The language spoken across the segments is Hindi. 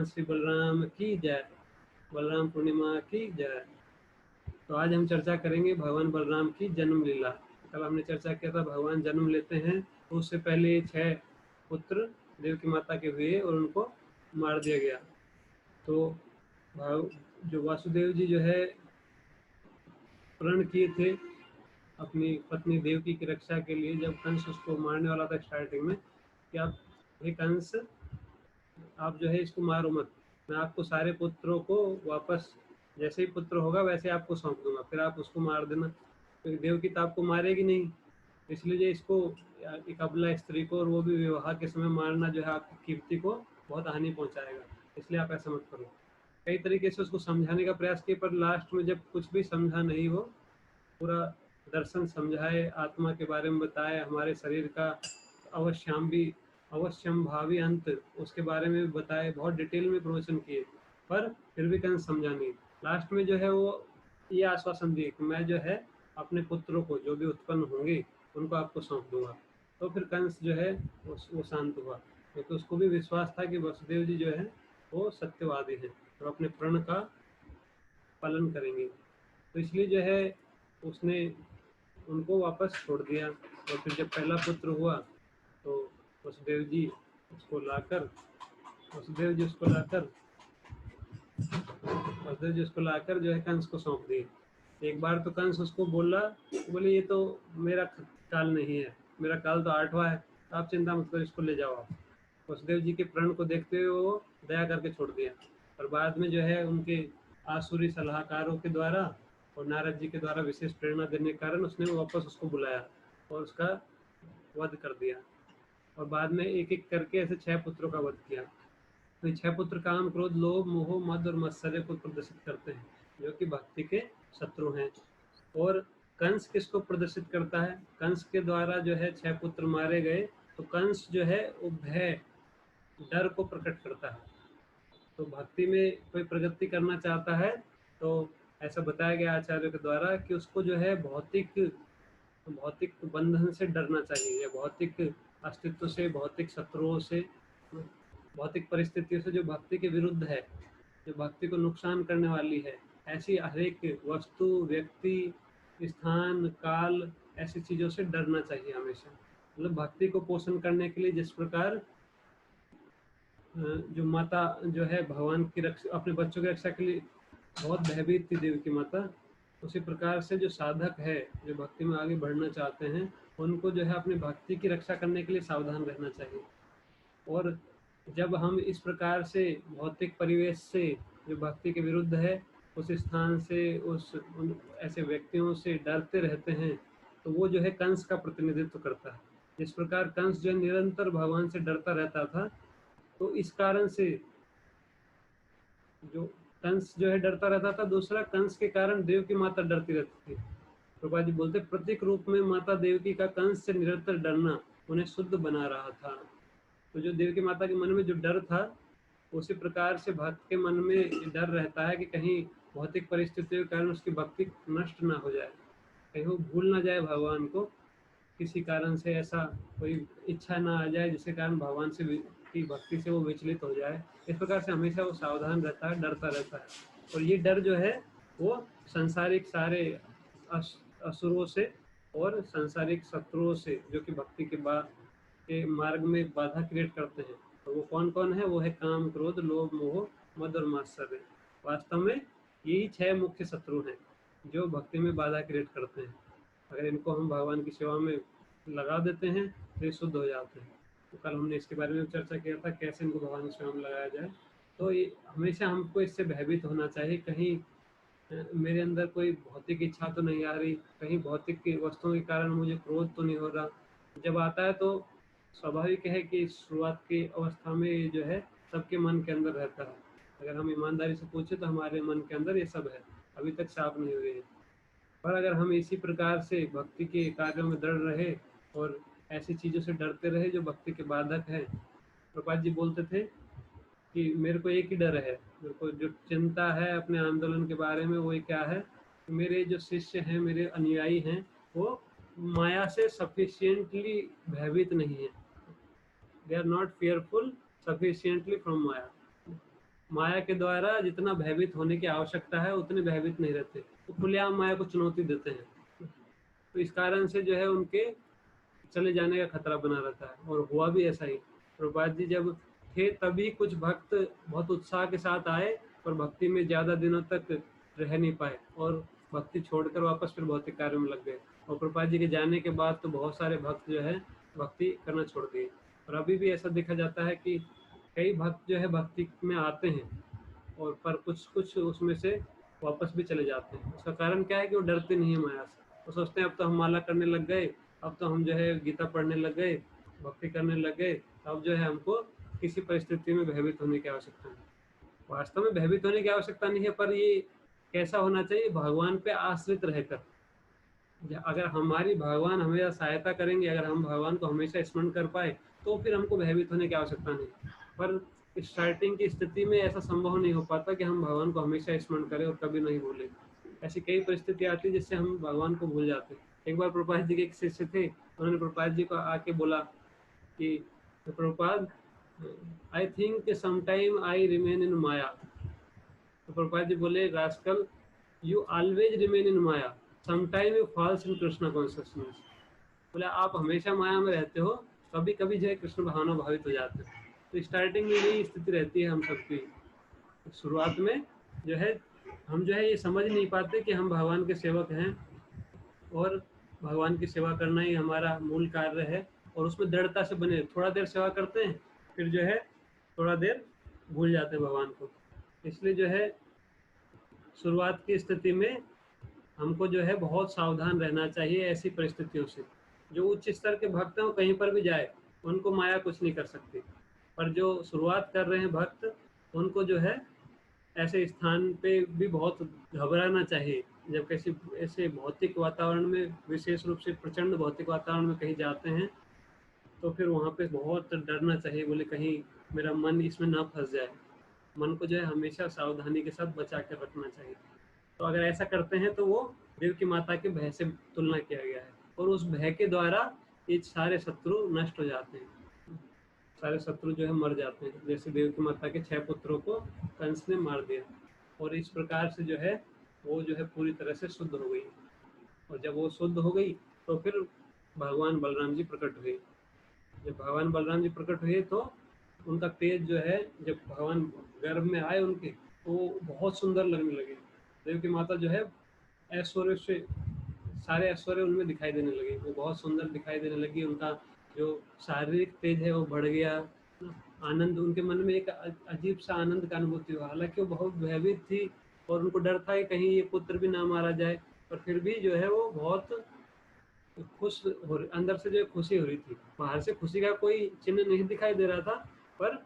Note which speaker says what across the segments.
Speaker 1: भगवान श्री बलराम की जय, बलराम पूर्णिमा की जय। तो आज हम चर्चा करेंगे भगवान बलराम की जन्म लीला। कल हमने चर्चा किया था भगवान जन्म लेते हैं तो उससे पहले 6 पुत्र देवकी माता के हुए और उनको मार दिया गया। तो जो वासुदेव जी जो है प्रण किए थे अपनी पत्नी देवकी की रक्षा के लिए, जब कंस उसको मारने वाला था स्टार्टिंग में, कि आप हे कंस, आप जो है इसको मारो मत, मैं आपको सारे पुत्रों को वापस जैसे ही पुत्र होगा वैसे आपको सौंप दूंगा, फिर आप उसको मार देना। तो देवकी तो आपको मारेगी नहीं, इसलिए इसको एक अबला स्त्री को और वो भी विवाह के समय मारना जो है आपकी कीर्ति को बहुत हानि पहुंचाएगा, इसलिए आप ऐसा मत करो। कई तरीके से उसको समझाने का प्रयास किया, पर लास्ट में जब कुछ भी समझा नहीं, वो पूरा दर्शन समझाए, आत्मा के बारे में बताए, हमारे शरीर का अवश्यम भावी अंत उसके बारे में भी बताए, बहुत डिटेल में प्रवचन किए, पर फिर भी कंस समझा नहीं। लास्ट में जो है वो ये आश्वासन दिए कि मैं जो है अपने पुत्रों को जो भी उत्पन्न होंगे उनको आपको सौंप दूंगा। तो फिर कंस जो है वो शांत हुआ, क्योंकि तो उसको भी विश्वास था कि वसुदेव जी जो है वो सत्यवादी हैं और अपने प्रण का पालन करेंगे। तो इसलिए जो है उसने उनको वापस छोड़ दिया। और फिर जब पहला पुत्र हुआ तो वसुदेव जी उसको लाकर वसुदेव जी उसको लाकर जो है कंस को सौंप दिए। एक बार तो कंस उसको बोले ये तो मेरा काल नहीं है, मेरा काल तो 8वां है, तो आप चिंता मत करो, इसको ले जाओ आप। वसुदेव जी के प्रण को देखते हुए वो दया करके छोड़ दिया। और बाद में जो है उनके आसुरी सलाहकारों के द्वारा और नारद जी के द्वारा विशेष प्रेरणा देने के कारण उसने वापस उसको बुलाया और उसका वध कर दिया। और बाद में एक एक करके ऐसे 6 पुत्रों का वध किया। तो ये 6 पुत्र काम, क्रोध, लोभ, मोह, मद और मत्सर्य को प्रदर्शित करते हैं, जो कि भक्ति के शत्रु हैं। और कंस किसको प्रदर्शित करता है? कंस के द्वारा जो है 6 पुत्र मारे गए, तो कंस जो है वो भय, डर को प्रकट करता है। तो भक्ति में कोई प्रगति करना चाहता है तो ऐसा बताया गया आचार्यों के द्वारा कि उसको जो है भौतिक बंधन से डरना चाहिए, या भौतिक अस्तित्व से, भौतिक शत्रुओं से, भौतिक परिस्थितियों से जो भक्ति के विरुद्ध है, जो भक्ति को नुकसान करने वाली है, ऐसी हर एक वस्तु, व्यक्ति, स्थान, काल, ऐसी चीजों से डरना चाहिए हमेशा। मतलब भक्ति को पोषण करने के लिए जिस प्रकार जो माता जो है भगवान की रक्षा, अपने बच्चों की रक्षा के लिए बहुत भयभीत थी देवकी माता, उसी प्रकार से जो साधक है, जो भक्ति में आगे बढ़ना चाहते हैं, उनको जो है अपनी भक्ति की रक्षा करने के लिए सावधान रहना चाहिए। और जब हम इस प्रकार से भौतिक परिवेश से जो भक्ति के विरुद्ध है, उस स्थान से, ऐसे व्यक्तियों से डरते रहते हैं, तो वो जो है कंस का प्रतिनिधित्व करता है। जिस प्रकार कंस जो निरंतर भगवान से डरता रहता था, तो इस कारण से जो कंस जो है डरता रहता था, दूसरा कंस के कारण देव की माता डरती रहती थी। प्रभुपाद जी बोलते प्रतीक रूप में माता देवकी का कंस से निरंतर डरना उन्हें शुद्ध बना रहा था। तो जो देवकी माता के मन में जो डर था, उसी प्रकार से भक्त के मन में डर रहता है कि कहीं भौतिक परिस्थितियों के कारण उसकी भक्ति नष्ट ना हो जाए, कहीं वो भूल ना जाए भगवान को, किसी कारण से ऐसा कोई इच्छा ना आ जाए जिसके कारण भगवान से की भक्ति से वो विचलित हो जाए। इस प्रकार से हमेशा वो सावधान रहता है, डरता रहता है। और ये डर जो है वो संसारिक सारे असुरों से और संसारिक शत्रुओं से, जो कि भक्ति के मार्ग में बाधा क्रिएट करते हैं। तो वो कौन कौन है? वो है काम, क्रोध, लोभ, मोह, मद और मात्सर्य। वास्तव में यही 6 मुख्य शत्रु हैं जो भक्ति में बाधा क्रिएट करते हैं। अगर इनको हम भगवान की सेवा में लगा देते हैं तो ये शुद्ध हो जाते हैं। तो कल हमने इसके बारे में चर्चा किया था कैसे इनको भगवान की सेवा में लगाया जाए। तो ये हमेशा हमको इससे भयभीत होना चाहिए, कहीं मेरे अंदर कोई भौतिक इच्छा तो नहीं आ रही, कहीं भौतिक की वस्तुओं के कारण मुझे क्रोध तो नहीं हो रहा। जब आता है तो स्वाभाविक है कि शुरुआत की अवस्था में ये जो है सबके मन के अंदर रहता है। अगर हम ईमानदारी से पूछे तो हमारे मन के अंदर ये सब है, अभी तक साफ नहीं हुए हैं। पर अगर हम इसी प्रकार से भक्ति के कार्यों में दृढ़ रहे और ऐसी चीज़ों से डरते रहे जो भक्ति के बाधक है। प्रभुपाद जी बोलते थे कि मेरे को एक ही डर है, मेरे को जो चिंता है अपने आंदोलन के बारे में, वो क्या है कि मेरे जो शिष्य हैं, मेरे अनुयायी हैं, वो माया से सफिशिएंटली भयभीत नहीं है। They are not fearful sufficiently from maya. माया के द्वारा जितना भयभीत होने की आवश्यकता है उतने भयभीत नहीं रहते, वो खुलेआम माया को चुनौती देते हैं। तो इस कारण से जो है उनके चले जाने का खतरा बना रहता है, और हुआ भी ऐसा ही। प्रभुपाद जी जब थे तभी कुछ भक्त बहुत उत्साह के साथ आए, पर भक्ति में ज़्यादा दिनों तक रह नहीं पाए और भक्ति छोड़कर वापस फिर भौतिक कार्य में लग गए। और प्रभुपाद जी के जाने के बाद तो बहुत सारे भक्त जो है भक्ति करना छोड़ दिए। और अभी भी ऐसा देखा जाता है कि कई भक्त जो है भक्ति में आते हैं, और पर कुछ कुछ उसमें से वापस भी चले जाते हैं। उसका कारण क्या है कि वो डरते नहीं है माया से। वो सोचते हैं अब तो हम माला करने लग गए, अब तो हम जो है गीता पढ़ने लग गए, भक्ति करने लग गए, अब जो है हमको किसी परिस्थिति में भयभीत होने की आवश्यकता नहीं। वास्तव में भयभीत होने की आवश्यकता नहीं है, पर ये कैसा होना चाहिए, भगवान पे आश्रित रहकर। अगर हमारी भगवान हमें सहायता करेंगे, अगर हम भगवान को हमेशा स्मरण कर पाए, तो फिर हमको भयभीत होने की आवश्यकता नहीं। पर स्टार्टिंग की स्थिति में ऐसा संभव नहीं हो पाता कि हम भगवान को हमेशा स्मरण करें और कभी नहीं भूलें। ऐसी कई परिस्थिति आती है जिससे हम भगवान को भूल जाते हैं। एक बार प्रभुपाद जी के एक शिष्य थे, उन्होंने प्रभुपाद जी को आके बोला कि Prabhupada, I think sometime I remain in maya. तो प्रभुपाद जी बोले, rascal, you always remain in maya, sometime you falls in Krishna consciousness. बोले आप हमेशा माया में रहते हो, कभी कभी जो है कृष्ण भावना भावित हो जाते हो। तो स्टार्टिंग में यही स्थिति रहती है हम सबकी। शुरुआत में जो है हम जो है ये समझ नहीं पाते कि हम भगवान के सेवक हैं, और भगवान की सेवा करना ही हमारा मूल कार्य है, और उसमें दृढ़ता से बने। थोड़ा देर सेवा करते हैं, फिर जो है थोड़ा देर भूल जाते हैं भगवान को। इसलिए जो है शुरुआत की स्थिति में हमको जो है बहुत सावधान रहना चाहिए ऐसी परिस्थितियों से। जो उच्च स्तर के भक्त हैं वो कहीं पर भी जाए, उनको माया कुछ नहीं कर सकती। पर जो शुरुआत कर रहे हैं भक्त, उनको जो है ऐसे स्थान पे भी बहुत घबराना चाहिए। जब किसी ऐसे भौतिक वातावरण में, विशेष रूप से प्रचंड भौतिक वातावरण में कहीं जाते हैं, तो फिर वहाँ पे बहुत डरना चाहिए। बोले कहीं मेरा मन इसमें ना फंस जाए। मन को जो है हमेशा सावधानी के साथ बचा कर रखना चाहिए। तो अगर ऐसा करते हैं तो वो देव की माता के भय से तुलना किया गया है, और उस भय के द्वारा ये सारे शत्रु नष्ट हो जाते हैं, सारे शत्रु जो है मर जाते हैं। जैसे देव की माता के 6 पुत्रों को कंस ने मार दिया, और इस प्रकार से जो है वो जो है पूरी तरह से शुद्ध हो गई। और जब वो शुद्ध हो गई तो फिर भगवान बलराम जी प्रकट हुए। जब भगवान बलराम जी प्रकट हुए तो उनका तेज जो है, जब भगवान गर्भ में आए उनके, तो वो बहुत सुंदर लगने लगे। देव की माता जो है ऐश्वर्य से, सारे ऐश्वर्य उनमें दिखाई देने लगे, वो बहुत सुंदर दिखाई देने लगी। उनका जो शारीरिक तेज है वो बढ़ गया। आनंद उनके मन में, एक अजीब सा आनंद का अनुभूति हुआ। हालांकि वो बहुत भयभीत थी, और उनको डर था कि कहीं ये पुत्र भी ना मारा जाए, पर फिर भी जो है वो बहुत खुश हो रही, अंदर से जो खुशी हो रही थी। बाहर से खुशी का कोई चिन्ह नहीं दिखाई दे रहा था, पर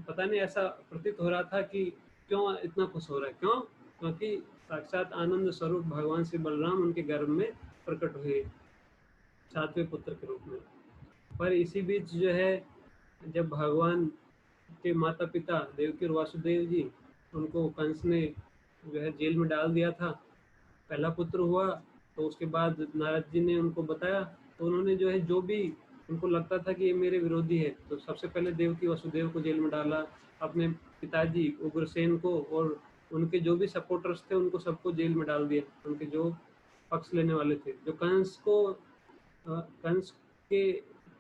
Speaker 1: पता नहीं ऐसा प्रतीत हो रहा था कि क्यों इतना खुश हो रहा है। क्यों? क्योंकि साक्षात आनंद स्वरूप भगवान श्री बलराम उनके गर्भ में प्रकट हुए 7वें पुत्र के रूप में। पर इसी बीच जो है जब भगवान के माता पिता देवकी और वासुदेव जी, उनको कंस ने जो है जेल में डाल दिया था, पहला पुत्र हुआ। तो उसके बाद नारद जी ने उनको बताया, तो उन्होंने जो है जो भी उनको लगता था कि ये मेरे विरोधी है, तो सबसे पहले देवकी वसुदेव को जेल में डाला, अपने पिताजी उग्रसेन को और उनके जो भी सपोर्टर्स थे उनको सबको जेल में डाल दिया। उनके जो पक्ष लेने वाले थे, जो कंस के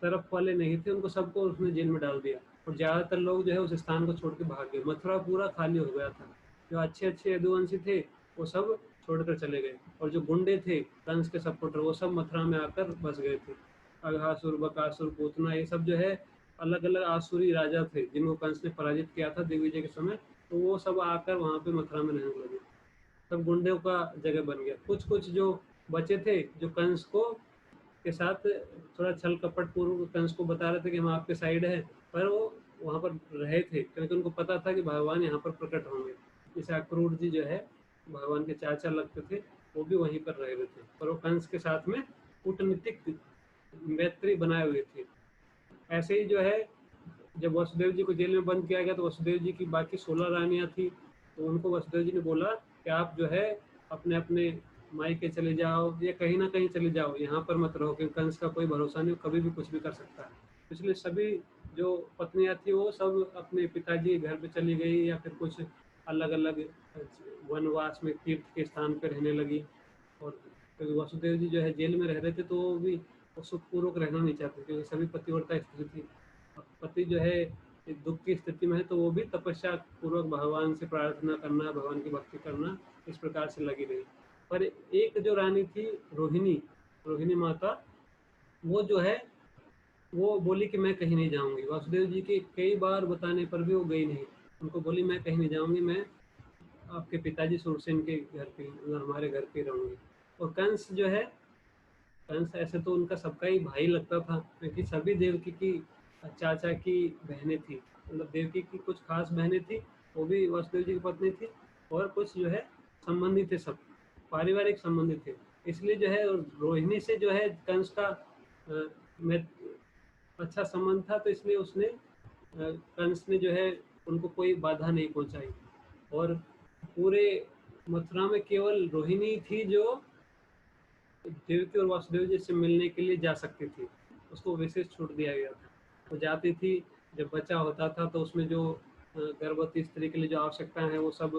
Speaker 1: तरफ वाले नहीं थे, उनको सबको उसने जेल में डाल दिया। और ज़्यादातर लोग जो है उस स्थान को छोड़ के भाग गए। मथुरा पूरा खाली हो गया था। जो अच्छे अच्छे यदुवंशी थे वो सब छोड़कर चले गए, और जो गुंडे थे कंस के सपोर्टर, वो सब मथुरा में आकर बस गए थे। अघासुर, बकासुर, पूतना, ये सब जो है अलग अलग आसुरी राजा थे जिनको कंस ने पराजित किया था दिग्विजय के समय। तो वो सब आकर वहाँ पे मथुरा में रहने लगे। सब गुंडों का जगह बन गया। कुछ कुछ जो बचे थे, जो कंस को के साथ थोड़ा छल कपट पूर्व कंस को बता रहे थे कि हम आपके साइड है, पर वो वहाँ पर रहे थे क्योंकि उनको पता था कि भगवान यहाँ पर प्रकट होंगे। जैसे अक्रूर जी जो है भगवान के चाचा लगते थे, वो भी वहीं पर रह रहे थे, पर वो कंस के साथ में कूटनीतिक मैत्री बनाए हुए थे। ऐसे ही जो है जब वसुदेव जी को जेल में बंद किया गया, तो वसुदेव जी की बाकी 16 रानियां थी, तो उनको वसुदेव जी ने बोला कि आप जो है अपने अपने मायके चले जाओ, या कहीं ना कहीं चले जाओ, यहाँ पर मत रहो, क्योंकि कंस का कोई भरोसा नहीं, कभी भी कुछ भी कर सकता है। इसलिए सभी जो पत्नियां थी वो सब अपने पिताजी के घर पे चली गई, या फिर कुछ अलग अलग वनवास में तीर्थ के स्थान पर रहने लगी। और क्योंकि वासुदेव जी जो है जेल में रह रहे थे, तो वो भी सुखपूर्वक रहना नहीं चाहते, क्योंकि सभी पतिव्रता स्त्री थी। अब पति जो है एक दुख की स्थिति में है, तो वो भी तपस्या पूर्वक भगवान से प्रार्थना करना, भगवान की भक्ति करना, इस प्रकार से लगी रही। पर एक जो रानी थी रोहिणी, रोहिणी माता, वो जो है वो बोली कि मैं कहीं नहीं जाऊंगी। वासुदेव जी के कई बार बताने पर भी वो गई नहीं। उनको बोली मैं कहीं नहीं जाऊंगी, मैं आपके पिताजी सूरसेन के घर पे, हमारे घर पे रहूंगी। और कंस जो है, कंस ऐसे तो उनका सबका ही भाई लगता था, क्योंकि सभी देवकी की चाचा की बहनें थी। मतलब देवकी की कुछ खास बहनें थी, वो भी वासुदेव जी की पत्नी थी, और कुछ जो है संबंधी थे, सब पारिवारिक संबंधी थे। इसलिए जो है रोहिणी से जो है कंस का में अच्छा संबंध था, तो इसलिए उसने कंस ने जो है उनको कोई बाधा नहीं पहुंचाई। और पूरे मथुरा में केवल रोहिणी थी जो देवकी और वासुदेव जी से मिलने के लिए जा सकती थी, उसको विशेष छूट दिया गया था। वो जाती थी, जब बच्चा होता था तो उसमें जो गर्भवती स्त्री के लिए जो आवश्यकता है वो सब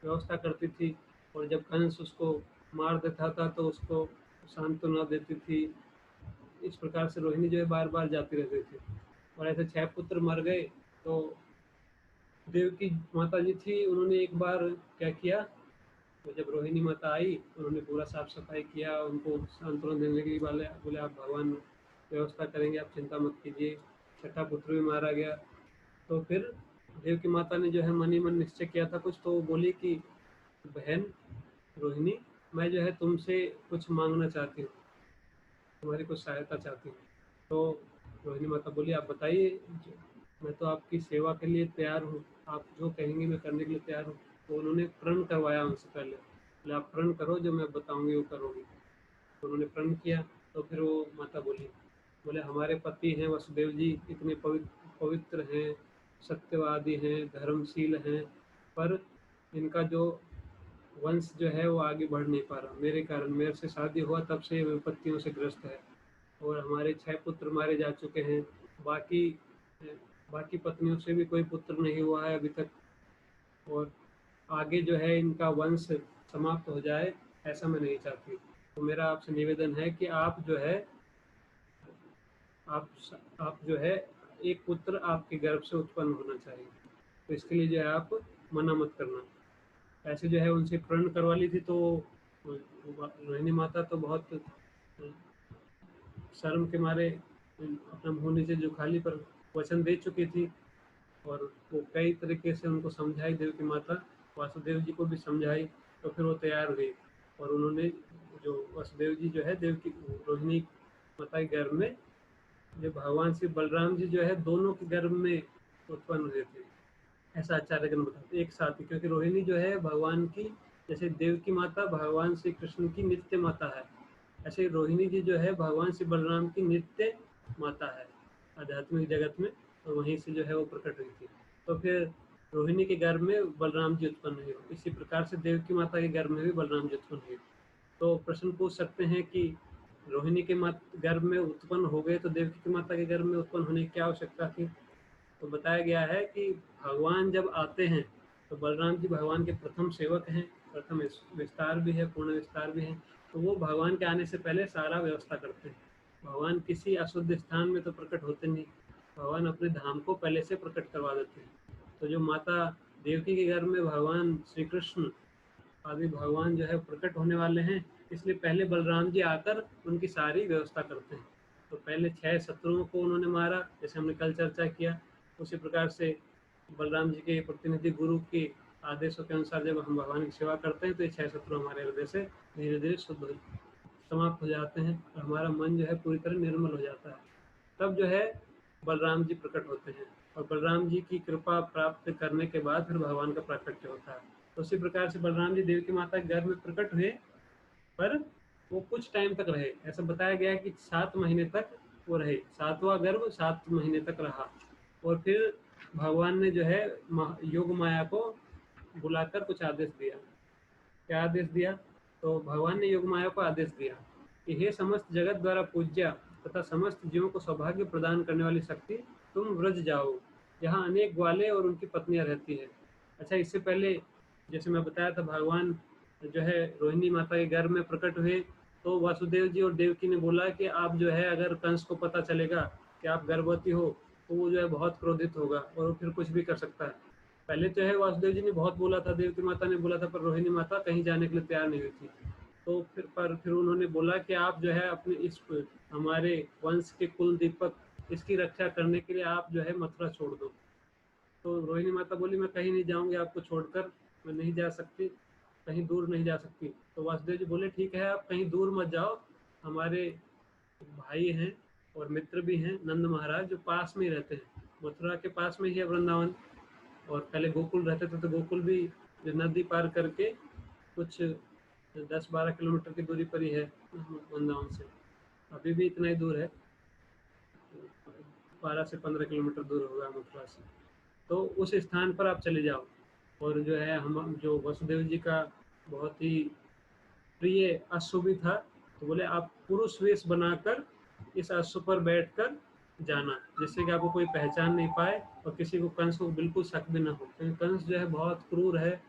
Speaker 1: व्यवस्था करती थी। और जब कंस उसको मार देता था तो उसको सांत्वना देती थी। इस प्रकार से रोहिणी जो है बार बार जाती रहती थी। और ऐसे 6 पुत्र मर गए, तो देवकी माता जी थी, उन्होंने एक बार क्या किया, तो जब रोहिणी माता आई, उन्होंने पूरा साफ सफाई किया, उनको सांत्वना देने के लिए बोले बोले आप भगवान व्यवस्था करेंगे, आप चिंता मत कीजिए। छठा पुत्र भी मारा गया। तो फिर देवकी माता ने जो है मन ही मन निश्चय किया था कुछ, तो वो बोली कि बहन रोहिणी, मैं जो है तुमसे कुछ मांगना चाहती हूँ, तुम्हारी कुछ सहायता चाहती हूँ। तो रोहिणी माता बोली आप बताइए, मैं तो आपकी सेवा के लिए तैयार हूँ, आप जो कहेंगे मैं करने के लिए तैयार हूँ। तो उन्होंने प्रण करवाया उनसे पहले, बोले आप प्रण करो, जो मैं बताऊंगी वो करोगी। तो उन्होंने प्रण किया। तो फिर वो माता बोली, बोले हमारे पति हैं वसुदेव जी, इतने पवित्र हैं, सत्यवादी हैं, धर्मशील हैं, पर इनका जो वंश जो है वो आगे बढ़ नहीं पा रहा मेरे कारण। मेरे से शादी हुआ तब से ये विपत्तियों से ग्रस्त है, और हमारे 6 पुत्र मारे जा चुके हैं। बाकी बाकी पत्नियों से भी कोई पुत्र नहीं हुआ है अभी तक, और आगे जो है इनका वंश समाप्त हो जाए, ऐसा मैं नहीं चाहती। तो मेरा आपसे निवेदन है कि आप जो है आप आप जो है एक पुत्र आपके गर्भ से उत्पन्न होना चाहिए, तो इसके लिए जो है आप मना मत करना। ऐसे जो है उनसे प्रण करवा ली थी। तो रोहिणी माता तो बहुत शर्म के मारे अपना मुंह नीचे जुखाली पर वचन दे चुकी थी। और वो कई तरीके से उनको समझाई, देवकी माता वासुदेव जी को भी समझाई। तो फिर वो तैयार हुई, और उन्होंने जो वासुदेव जी जो है देवकी रोहिणी माता के गर्भ में, जो भगवान श्री बलराम जी जो है दोनों के गर्भ में उत्पन्न हुए थे, ऐसा आचार्यगण बताते एक साथ ही। क्योंकि रोहिणी जो है भगवान की, जैसे देवकी माता भगवान श्री कृष्ण की नित्य माता है, ऐसे रोहिणी जी जो है भगवान श्री बलराम की नित्य माता है आध्यात्मिक जगत में, और वहीं से जो है वो प्रकट हुई थी। तो फिर रोहिणी के गर्भ में बलराम जी उत्पन्न हुए। इसी प्रकार से देवकी माता के गर्भ में भी बलराम जी उत्पन्न हुए। तो प्रश्न पूछ सकते हैं कि रोहिणी के गर्भ में उत्पन्न हो गए, तो देवकी की माता के गर्भ में उत्पन्न होने की क्या आवश्यकता थी। तो बताया गया है कि भगवान जब आते हैं तो बलराम जी भगवान के प्रथम सेवक हैं, प्रथम विस्तार भी है, पूर्ण विस्तार भी है। तो वो भगवान के आने से पहले सारा व्यवस्था करते हैं। भगवान किसी अशुद्ध स्थान में तो प्रकट होते नहीं, भगवान अपने धाम को पहले से प्रकट करवा देते हैं। तो जो माता देवकी के घर में भगवान श्री कृष्ण आदि भगवान जो है प्रकट होने वाले हैं, इसलिए पहले बलराम जी आकर उनकी सारी व्यवस्था करते हैं। तो पहले 6 शत्रुओं को उन्होंने मारा, जैसे हमने कल चर्चा किया। उसी प्रकार से बलराम जी के प्रतिनिधि गुरु के आदेशों के अनुसार जब हम भगवान की सेवा करते हैं, तो ये 6 शत्रु हमारे हृदय से धीरे धीरे समाप्त हो जाते हैं, और हमारा मन जो है पूरी तरह निर्मल हो जाता है। तब जो है बलराम जी प्रकट होते हैं, और बलराम जी की कृपा प्राप्त करने के बाद फिर भगवान का प्राकट्य होता है। तो उसी प्रकार से बलराम जी देवकी माता के गर्भ में प्रकट हुए, पर वो कुछ टाइम तक रहे। ऐसा बताया गया है कि 7 महीने तक वो रहे, 7वां गर्भ 7 महीने तक रहा। और फिर भगवान ने जो है योग माया को बुलाकर कुछ आदेश दिया। क्या आदेश दिया, तो भगवान ने योग माया को आदेश दिया कि हे समस्त जगत द्वारा पूज्या तथा समस्त जीवों को सौभाग्य प्रदान करने वाली शक्ति, तुम व्रज जाओ, जहाँ अनेक ग्वाले और उनकी पत्नियां रहती है। अच्छा, इससे पहले जैसे मैं बताया था, भगवान जो है रोहिणी माता के घर में प्रकट हुए, तो वासुदेव जी और देवकी ने बोला कि आप जो है, अगर कंस को पता चलेगा कि आप गर्भवती हो, तो वो जो है बहुत क्रोधित होगा और वो फिर कुछ भी कर सकता है। पहले जो है वासुदेव जी ने बहुत बोला था, देवकी माता ने बोला था, पर रोहिणी माता कहीं जाने के लिए तैयार नहीं हुई थी। तो फिर उन्होंने बोला कि आप जो है अपने इस हमारे वंश के कुल दीपक, इसकी रक्षा करने के लिए आप जो है मथुरा छोड़ दो। तो रोहिणी माता बोली, मैं कहीं नहीं जाऊंगी आपको छोड़कर, मैं नहीं जा सकती, कहीं दूर नहीं जा सकती। तो वासुदेव जी बोले, ठीक है, आप कहीं दूर मत जाओ, हमारे भाई हैं और मित्र भी हैं नंद महाराज, जो पास में ही रहते हैं, मथुरा के पास में ही है वृंदावन। और पहले गोकुल रहते थे, तो गोकुल भी जो नदी पार करके कुछ 10-12 किलोमीटर की दूरी पर ही है वृंदावन से। अभी भी इतना ही दूर है, 12 से 15 किलोमीटर दूर होगा मथुरा से। तो उस स्थान पर आप चले जाओ। और जो है हम जो वसुदेव जी का बहुत ही प्रिय अश्व भी था, तो बोले आप पुरुष वेश बनाकर इस अश्व पर बैठकर जाना, जिससे कि आपको कोई पहचान नहीं पाए और किसी को, कंस को बिल्कुल शक भी ना हो, क्योंकि कंस जो है बहुत क्रूर है,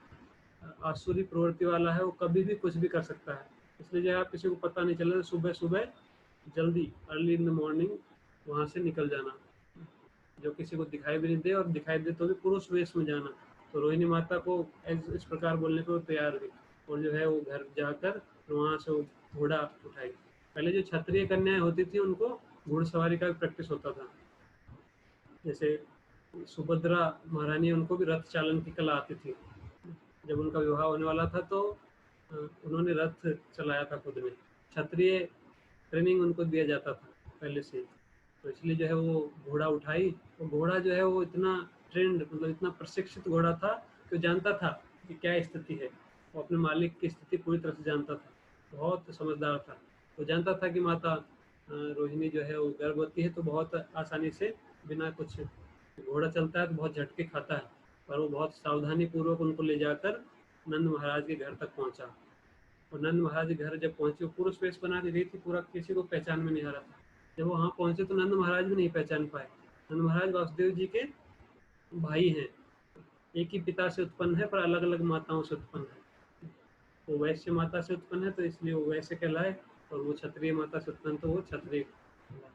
Speaker 1: आसुरी प्रवृत्ति वाला है, वो कभी भी कुछ भी कर सकता है। इसलिए जो है आप किसी को पता नहीं चले, सुबह सुबह जल्दी अर्ली इन द मॉर्निंग वहाँ से निकल जाना, जो किसी को दिखाई भी नहीं दे, और दिखाई दे तो भी पुरुष वेश में जाना। तो रोहिणी माता को इस प्रकार बोलने पर वो तैयार हुई, और जो है वो घर जाकर वहाँ से वो घोड़ा उठाई। पहले जो क्षत्रिय कन्याएं होती थी, उनको घुड़सवारी का भी प्रैक्टिस होता था। जैसे सुभद्रा महारानी, उनको भी रथ चालन की कला आती थी। जब उनका विवाह होने वाला था, तो उन्होंने रथ चलाया था खुद में। क्षत्रिय ट्रेनिंग उनको दिया जाता था पहले से ही। तो इसलिए जो है वो घोड़ा उठाई। वो घोड़ा जो है वो इतना ट्रेंड, मतलब इतना प्रशिक्षित घोड़ा था कि जानता था कि क्या स्थिति है। वो अपने मालिक की स्थिति पूरी तरह से जानता था, बहुत समझदार था। वो जानता था कि माता रोहिणी जो है वो गर्भवती है, तो बहुत आसानी से बिना कुछ, घोड़ा चलता है तो बहुत झटके खाता है, पर वो बहुत सावधानी पूर्वक उनको ले जाकर नंद महाराज के घर तक पहुंचा। और नंद महाराज के घर जब पहुंचे, वो पुरुष वेश बना के गई थी, पूरा किसी को पहचान में नहीं आ रहा था। जब वहां पहुंचे तो नंद महाराज भी नहीं पहचान पाए। नंद महाराज वासुदेव जी के भाई हैं, एक ही पिता से उत्पन्न है, पर अलग अलग माताओं से उत्पन्न है। वो वैश्य माता से उत्पन्न है, तो इसलिए वो वैश्य कहलाए, और वो क्षत्रिय माता से उत्पन्न, तो वो क्षत्रिय कहलाए।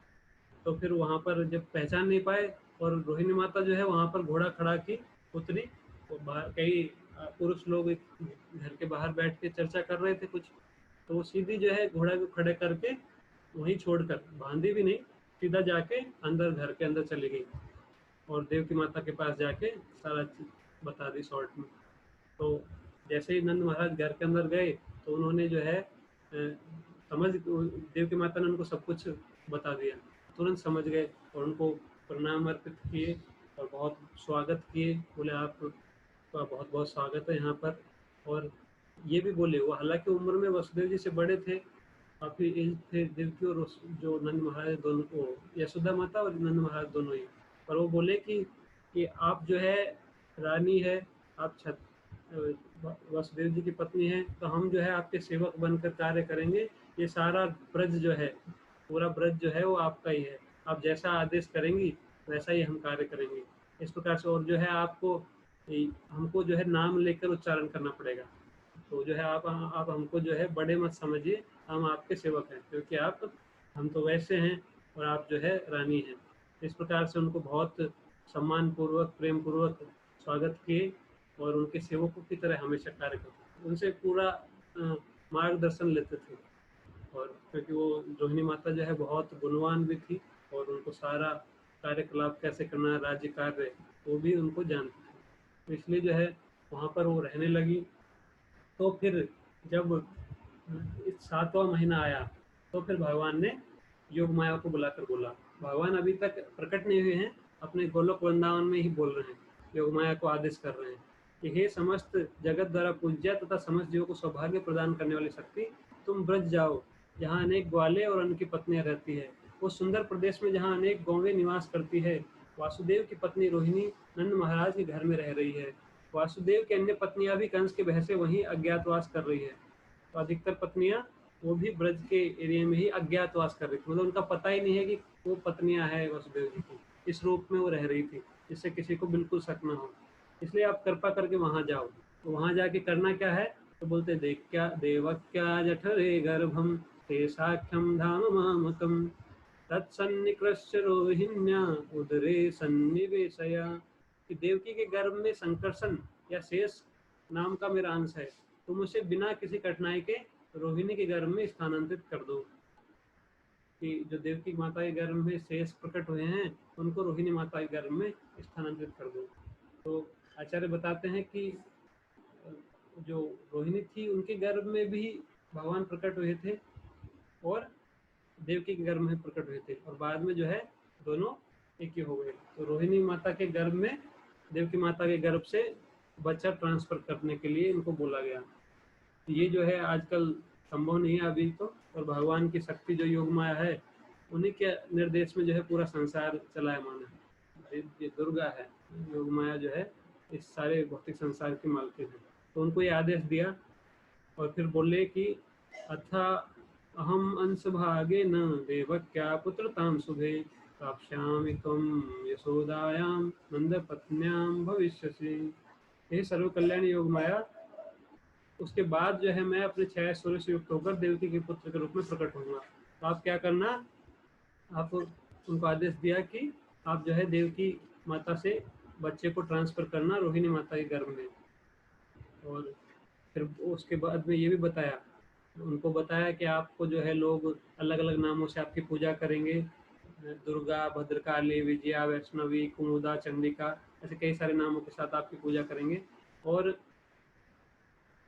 Speaker 1: तो फिर वहां पर जब पहचान नहीं पाए, और रोहिणी माता जो है वहां पर घोड़ा खड़ा की उतरी, तो बाहर कई पुरुष लोग घर के बाहर बैठ के चर्चा कर रहे थे कुछ, तो वो सीधी जो है घोड़ा को खड़े करके वहीं छोड़कर, बांधी भी नहीं, सीधा जाके अंदर, घर के अंदर चली गई, और देवकी माता के पास जाके सारा चीज बता दी शॉर्ट में। तो जैसे ही नंद महाराज घर के अंदर गए, तो उन्होंने जो है देवकी माता ने उनको सब कुछ बता दिया, तुरंत समझ गए, और उनको प्रणाम अर्पित किए और बहुत स्वागत किए। बोले आपका बहुत बहुत स्वागत है यहाँ पर। और ये भी बोले, वो हालांकि उम्र में वसुदेव जी से बड़े थे, काफी एज थे देवकी और जो नंद महाराज, दोनों को, यशोदा माता और नंद महाराज दोनों ही। पर वो बोले कि आप जो है रानी है, आप वसुदेव जी की पत्नी है, तो हम जो है आपके सेवक बनकर कार्य करेंगे। ये सारा ब्रज जो है, पूरा ब्रज जो है वो आपका ही है, आप जैसा आदेश करेंगी वैसा ही हम कार्य करेंगे, इस प्रकार से। और जो है आपको, हमको जो है नाम लेकर उच्चारण करना पड़ेगा। तो जो है आप हमको जो है बड़े मत समझिए, हम आपके सेवक हैं, क्योंकि हम तो वैसे हैं और आप जो है रानी हैं। इस प्रकार से उनको बहुत सम्मान पूर्वक, प्रेम पूर्वक स्वागत किए, और उनके सेवकों की तरह हमेशा कार्य करते थे, उनसे पूरा मार्गदर्शन लेते थे। और क्योंकि वो रोहिणी माता जो है बहुत गुणवान भी थी, और उनको सारा कार्यकलाप कैसे करना है, राज्य कार्य, वो भी उनको जानती थी। तो इसलिए जो है वहाँ पर वो रहने लगी। तो फिर जब इस 7वां महीना आया, तो फिर भगवान ने योग माया को बुलाकर बोला। भगवान अभी तक प्रकट नहीं हुए हैं, अपने गोलोक वृंदावन में ही बोल रहे हैं, योग माया को आदेश कर रहे हैं कि हे समस्त जगत द्वारा पूज्य तथा समस्त जीवों को सौभाग्य प्रदान करने वाली शक्ति, तुम ब्रज जाओ, जहाँ अनेक ग्वाले और उनकी पत्नियां रहती है, उस सुंदर प्रदेश में जहाँ अनेक गौवें निवास करती है। वासुदेव की पत्नी रोहिणी नंद महाराज के घर में रह रही है। वासुदेव की अन्य पत्नियां भी कंस के भय से वहीं अज्ञातवास कर रही है। तो अधिकतर पत्नियां वो भी ब्रज के एरिया में ही अज्ञातवास कर रही थी, मतलब उनका पता ही नहीं है कि वो पत्नियां हैं वसुदेव जी की। इस रूप में वो रह रही थी, जिससे किसी को बिल्कुल शक ना हो। इसलिए आप कृपा करके वहाँ जाओ। तो वहाँ जाके करना क्या है, तो बोलते देवक्या जठरे गर्भम ते साख्यम धाम मामकम तत्सन्निकृष्य रोहिण्या उदरे सन्निवेशया। कि देवकी के गर्भ में संकर्षण या शेष नाम का मेरा अंश है, तुम उसे बिना किसी कठिनाई के रोहिणी के गर्भ में स्थानांतरित कर दो। कि जो देवकी माता के गर्भ में शेष प्रकट हुए हैं, उनको रोहिणी माता के गर्भ में स्थानांतरित कर दो। तो आचार्य बताते हैं कि जो रोहिणी थी उनके गर्भ में भी भगवान प्रकट हुए थे और देवकी के गर्भ में प्रकट हुए थे, और बाद में जो है दोनों एक ही हो गए। तो रोहिणी माता के गर्भ में देवकी माता के गर्भ से बच्चा ट्रांसफर करने के लिए इनको बोला गया। ये जो है आजकल संभव नहीं है अभी तो, और भगवान की शक्ति जो योग माया है, उन्हीं के निर्देश में जो है पूरा संसार चलायमान है। ये दुर्गा है, योग माया जो है इस सारे भौतिक संसार की मालकिन है। तो उनको ये आदेश दिया और फिर बोले कि अथा अहम अंश भागे न देवक्या पुत्रताम शुभे प्राप्स्यामि त्वं यशोदायां नंदपत्न्यां भविष्यसि। हे सर्व कल्याण योग माया, उसके बाद जो है मैं अपने 6 सूर्य से युक्त होकर देवकी के पुत्र के रूप में प्रकट होऊंगा। तो आप क्या करना, आप उनको आदेश दिया कि आप जो है देवकी माता से बच्चे को ट्रांसफर करना रोहिणी माता के गर्भ में। और फिर उसके बाद में ये भी बताया, उनको बताया कि आपको जो है लोग अलग अलग नामों से आपकी पूजा करेंगे, दुर्गा, भद्रकाली, विजया, वैष्णवी, कुमुदा, चंडिका, ऐसे कई सारे नामों के साथ आपकी पूजा करेंगे। और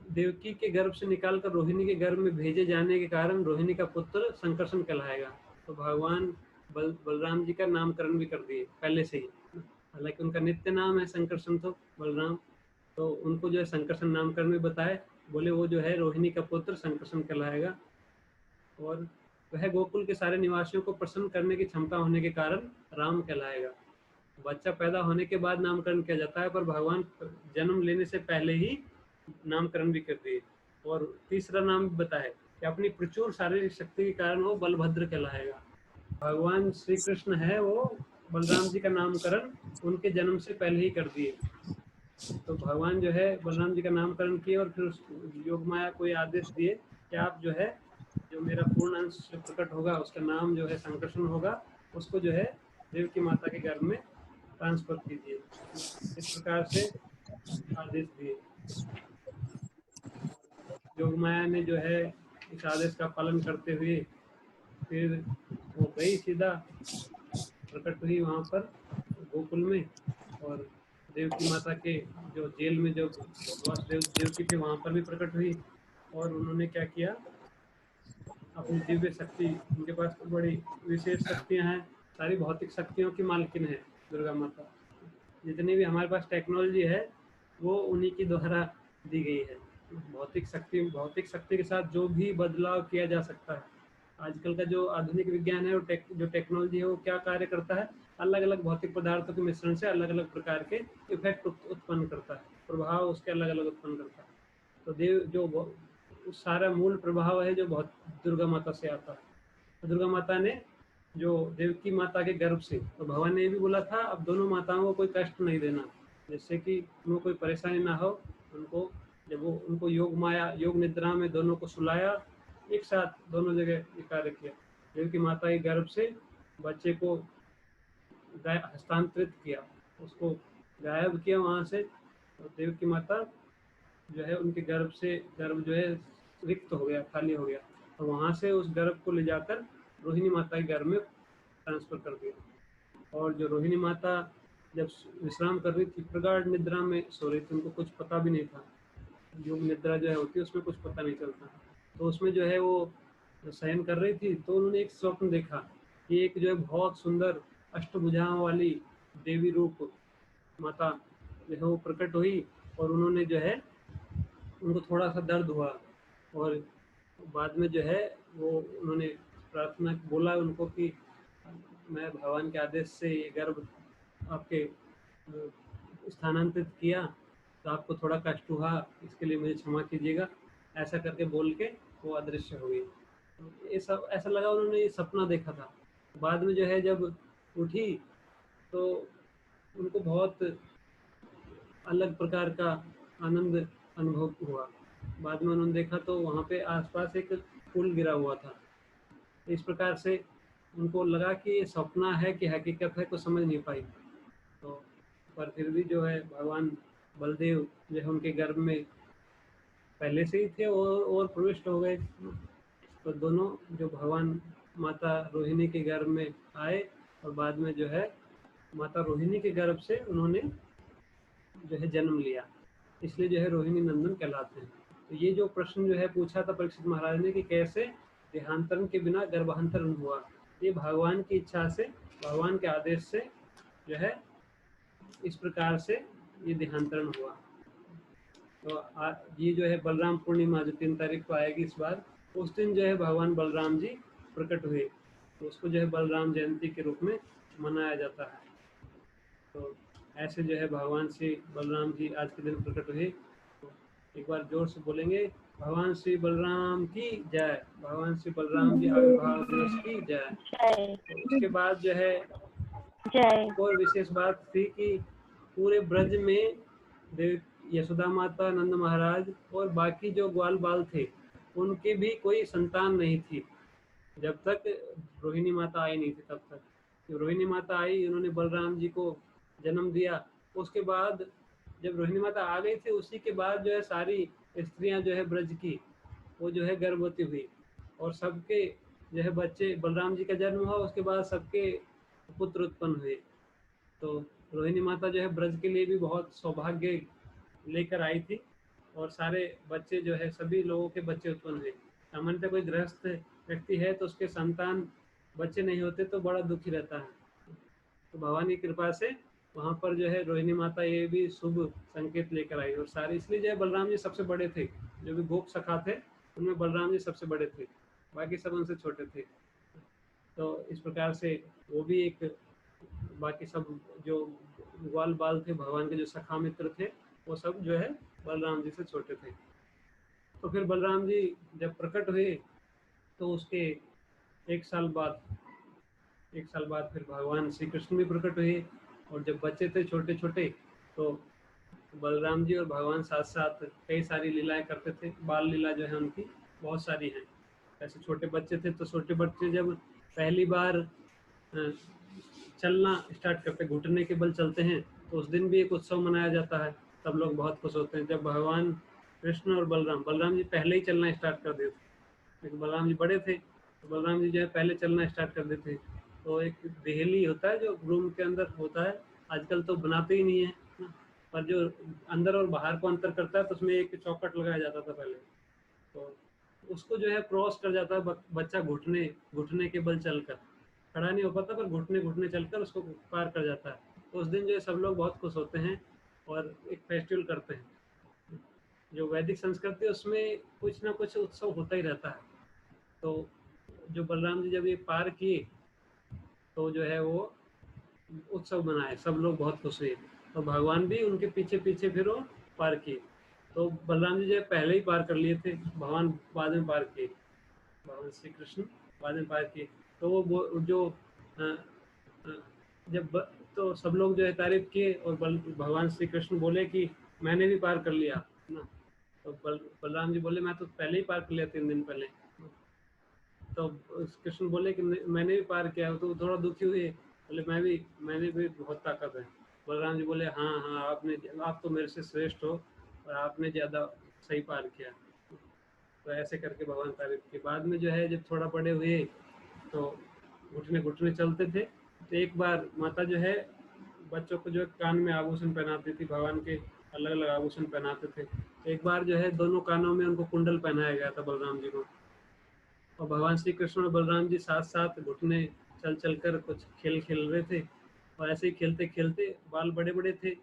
Speaker 1: देवकी के गर्भ से निकालकर रोहिणी के गर्भ में भेजे जाने के कारण रोहिणी का पुत्र संकर्षण कहलाएगा। तो भगवान बलराम जी का नामकरण भी कर दिए पहले से ही, हालांकि उनका नित्य नाम है संकर्षण तो बलराम, तो उनको जो है संकर्षण नामकरण में बताए, बोले वो जो है रोहिणी का पुत्र संकर्षण कहलाएगा। और वह गोकुल के सारे निवासियों को प्रसन्न करने की क्षमता होने के कारण राम कहलाएगा। बच्चा पैदा होने के बाद नामकरण किया जाता है, पर भगवान जन्म लेने से पहले ही नामकरण भी कर दिए। और तीसरा नाम बताए कि अपनी प्रचुर शारीरिक शक्ति के कारण वो बलभद्र कहलाएगा। भगवान श्री कृष्ण है वो बलराम जी का नामकरण उनके जन्म से पहले ही कर दिए। तो भगवान जो है बलराम जी का नामकरण किए और फिर उस योग माया को ये आदेश दिए कि आप जो है जो मेरा पूर्ण अंश प्रकट होगा उसका नाम जो है संकर्षण होगा, उसको जो है देवकी माता के गर्भ में ट्रांसफर कीजिए। इस प्रकार से आदेश दिए। योग माया ने जो है इस आदेश का पालन करते हुए फिर वो गई सीधा प्रकट हुई वहाँ पर गोकुल में, और देवकी माता के जो जेल में जो देवकी थे वहाँ पर भी प्रकट हुई। और उन्होंने क्या किया, अपनी दिव्य शक्ति, उनके पास तो बड़ी विशेष शक्तियाँ हैं, सारी भौतिक शक्तियों की मालकिन है दुर्गा माता। जितनी भी हमारे पास टेक्नोलॉजी है वो उन्हीं की द्वारा दी गई है। भौतिक शक्ति के साथ जो भी बदलाव किया जा सकता है, आजकल का जो आधुनिक विज्ञान है, जो टेक्नोलॉजी है, वो क्या कार्य करता है, अलग अलग भौतिक पदार्थों के मिश्रण से अलग अलग प्रकार के इफेक्ट उत्पन्न करता है, प्रभाव उसके अलग अलग उत्पन्न करता है। तो देव जो सारा मूल प्रभाव है जो बहुत दुर्गा माता से आता है। तो दुर्गा माता ने जो देवकी माता के गर्भ से, तो भगवान ने ये भी बोला था अब दोनों माताओं को कोई कष्ट नहीं देना, जिससे कि उनको कोई परेशानी ना हो। उनको जब वो उनको योग माया योग निद्रा में दोनों को सुलाया, एक साथ दोनों जगह ये कार्य किया। देवकी माता के गर्भ से बच्चे को हस्तांतरित किया, उसको गायब किया वहाँ से, और देवकी माता जो है उनके गर्भ जो है रिक्त हो गया, खाली हो गया। तो वहाँ से उस गर्भ को ले जाकर रोहिणी माता के गर्भ में ट्रांसफर कर दिया। और जो रोहिणी माता जब विश्राम कर रही थी, प्रगाढ़ निद्रा में सो रही थी, उनको कुछ पता भी नहीं था। योग निद्रा जो है होती है उसमें कुछ पता नहीं चलता। तो उसमें जो है वो शयन कर रही थी, तो उन्होंने एक स्वप्न देखा कि एक जो है बहुत सुंदर अष्टभुजाओं वाली देवी रूप माता जो है वो प्रकट हुई। और उन्होंने जो है उनको थोड़ा सा दर्द हुआ, और बाद में जो है वो उन्होंने प्रार्थना बोला उनको कि मैं भगवान के आदेश से ये गर्भ आपके स्थानांतरित किया, तो आपको थोड़ा कष्ट हुआ, इसके लिए मुझे क्षमा कीजिएगा। ऐसा करके बोल के वो अदृश्य हो गई। तो ये सब ऐसा लगा उन्होंने ये सपना देखा था। बाद में जो है जब उठी तो उनको बहुत अलग प्रकार का आनंद अनुभव हुआ। बाद में उन्होंने देखा तो वहाँ पे आसपास एक पुल गिरा हुआ था। इस प्रकार से उनको लगा कि ये सपना है कि हकीकत है, कुछ समझ नहीं पाई। तो पर फिर भी जो है भगवान बलदेव जो है उनके गर्भ में पहले से ही थे और प्रविष्ट हो गए। तो दोनों जो भगवान माता रोहिणी के गर्भ में आए और बाद में जो है माता रोहिणी के गर्भ से उन्होंने जो है जन्म लिया, इसलिए जो है रोहिणी नंदन कहलाते हैं। तो ये जो प्रश्न जो है पूछा था परीक्षित महाराज ने कि कैसे देहांतरण के बिना गर्भांतरण हुआ, ये भगवान की इच्छा से, भगवान के आदेश से जो है इस प्रकार से ये देहांतरण हुआ। तो ये जो है बलराम पूर्णिमा जो 3 तारीख को आएगी इस बार, उस दिन जो है भगवान बलराम जी प्रकट हुए, तो उसको जो है बलराम जयंती के रूप में मनाया जाता है। तो ऐसे जो है भगवान श्री बलराम जी आज के दिन प्रकट हुए। तो एक बार जोर से बोलेंगे, भगवान श्री बलराम की जय, भगवान श्री बलराम जी आविर्भाव दिवस की जय। तो उसके बाद जो है एक और विशेष बात थी कि पूरे ब्रज में देव यशोदा माता, नंद महाराज और बाकी जो ग्वाल बाल थे उनके भी कोई संतान नहीं थी जब तक रोहिणी माता आई नहीं थी। तब तक जब रोहिणी माता आई, उन्होंने बलराम जी को जन्म दिया। उसके बाद जब रोहिणी माता आ गई थी, उसी के बाद जो है सारी स्त्रियां जो है ब्रज की वो जो है गर्भवती हुई और सबके जो है बच्चे, बलराम जी का जन्म हुआ, उसके बाद सबके पुत्र उत्पन्न हुए। तो रोहिणी माता जो है ब्रज के लिए भी बहुत सौभाग्य लेकर आई थी और सारे बच्चे जो है सभी लोगों के बच्चे उत्पन्न हुए। सामान्यतः कोई गृहस्थ व्यक्ति है तो उसके संतान बच्चे नहीं होते तो बड़ा दुखी रहता है। तो भगवान की कृपा से वहाँ पर जो है रोहिणी माता ये भी शुभ संकेत लेकर आई और सारे, इसलिए जो है बलराम जी सबसे बड़े थे। जो भी गोप सखा थे उनमें बलराम जी सबसे बड़े थे, बाकी सब उनसे छोटे थे। तो इस प्रकार से वो भी एक, बाकी सब जो ग्वाल बाल थे भगवान के जो सखा मित्र थे वो सब जो है बलराम जी से छोटे थे। तो फिर बलराम जी जब प्रकट हुए तो उसके एक साल बाद फिर भगवान श्री कृष्ण भी प्रकट हुए। और जब बच्चे थे छोटे छोटे तो बलराम जी और भगवान साथ साथ कई सारी लीलाएं करते थे। बाल लीला जो है उनकी बहुत सारी हैं। ऐसे छोटे बच्चे थे तो छोटे बच्चे जब पहली बार चलना स्टार्ट करते, घुटने के बल चलते हैं, तो उस दिन भी एक उत्सव मनाया जाता है। सब लोग बहुत खुश होते हैं जब भगवान कृष्ण और बलराम जी पहले ही चलना स्टार्ट कर देते, लेकिन बलराम जी बड़े थे तो बलराम जी जो है पहले चलना स्टार्ट कर देते। तो एक देहली होता है जो रूम के अंदर होता है, आजकल तो बनाते ही नहीं है ना, पर जो अंदर और बाहर को अंतर करता है तो उसमें एक चौखट लगाया जाता था पहले। तो उसको जो है क्रॉस कर जाता है बच्चा, घुटने घुटने के बल चलकर, खड़ा नहीं हो पाता पर घुटने घुटने चलकर उसको पार कर जाता है। तो उस दिन जो है सब लोग बहुत खुश होते हैं और एक फेस्टिवल करते हैं। जो वैदिक संस्कृति है उसमें कुछ ना कुछ उत्सव होता ही रहता है। तो जो बलराम जी जब ये पार किए तो जो है वो उत्सव मनाए, सब लोग बहुत खुश हुए। तो भगवान भी उनके पीछे पीछे फिर वो पार किए। तो बलराम जी जो है पहले ही पार कर लिए थे, भगवान बाद में पार किए, भगवान श्री कृष्ण बाद में पार किए। तो वो जो अ, अ, जब तो सब लोग जो है तारीफ किए और भगवान श्री कृष्ण बोले कि मैंने भी पार कर लिया ना। तो बलराम जी बोले मैं तो पहले ही पार कर लिया 3 दिन पहले। तो कृष्ण बोले कि मैंने भी पार किया। तो थोड़ा दुखी हुए, बोले मैंने भी बहुत ताकत है। बलराम जी बोले हाँ हाँ, आप तो मेरे से श्रेष्ठ हो और आपने ज़्यादा सही पार किया। तो ऐसे करके भगवान तारीफ के बाद में जो है जब थोड़ा बड़े हुए तो घुटने घुटने चलते थे। तो एक बार माता जो है बच्चों को जो कान में आभूषण पहनाती थी, भगवान के अलग अलग आभूषण पहनाते थे। तो एक बार जो है दोनों कानों में उनको कुंडल पहनाया गया था बलराम जी को। और भगवान श्री कृष्ण और बलराम जी साथ साथ घुटने चल चल कर कुछ खेल खेल रहे थे। और ऐसे ही खेलते खेलते, बाल बड़े बड़े थे,